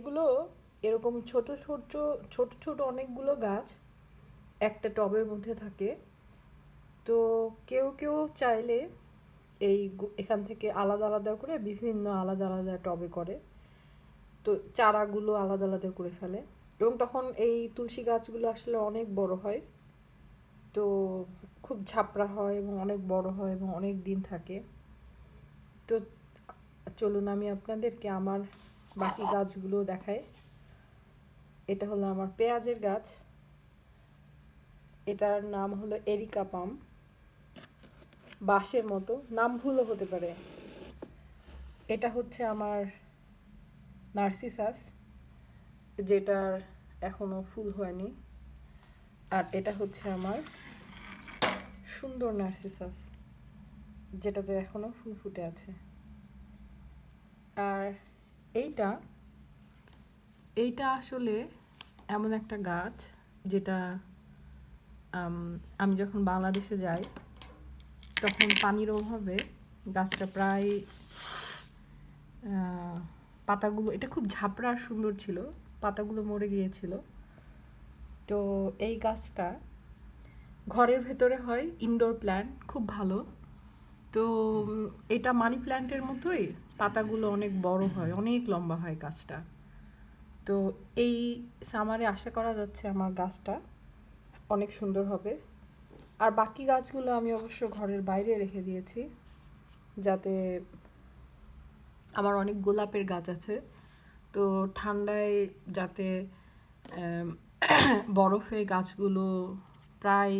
এগুলো এরকম ছোট ছোট ছোট ছোট অনেকগুলো গাছ একটা টবের মধ্যে থাকে। তো কেউ কেউ চাইলে এখান থেকে আলাদা আলাদা করে বিভিন্ন আলাদা আলাদা টবে করে। তো চারাগুলো আলাদা আলাদা করে ফেলে এবং তখন এই তুলসী গাছগুলো আসলে অনেক বড় হয়। তো খুব ঝাপড়া হয় এবং অনেক বড় হয় এবং অনেক দিন থাকে। তো চলুন আমি আপনাদেরকে আমার বাকি গাছগুলো দেখাই। এটা হলো আমার পেঁয়াজের গাছ। এটার নাম হলো এরিকা পাম। বাঁশের মতো, নাম ভুলও হতে পারে। এটা হচ্ছে আমার নার্সিসাস, যেটার এখনো ফুল হয়নি। আর এটা হচ্ছে আমার সুন্দর নার্সিসাস, যেটাতে এখনো ফুল ফুটে আছে। আর এইটা এইটা আসলে এমন একটা গাছ যেটা আমি যখন বাংলাদেশে যাই তখন পানির অভাবে গাছটা প্রায় পাতাগুলো, এটা খুব ঝাপড়া আর সুন্দর ছিল, পাতাগুলো মরে গিয়েছিল। তো এই গাছটা ঘরের ভেতরে হয়, ইনডোর প্ল্যান্ট, খুব ভালো। তো এটা মানি প্ল্যান্টের মতোই, পাতাগুলো অনেক বড় হয়, অনেক লম্বা হয় গাছটা। তো এই সামারে আশা করা যাচ্ছে আমার গাছটা অনেক সুন্দর হবে। আর বাকি গাছগুলো আমি অবশ্য ঘরের বাইরে রেখে দিয়েছি, যাতে আমার অনেক গোলাপের গাছ আছে। তো ঠান্ডায় যাতে বরফে গাছগুলো প্রায়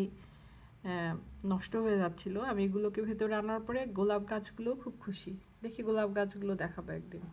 নষ্ট হয়ে যাচ্ছিল, আমি এগুলোকে ভেতরে আনার পরে গোলাপ গাছগুলো খুব খুশি। দেখি গোলাপ গাছগুলো দেখাবো একদিন।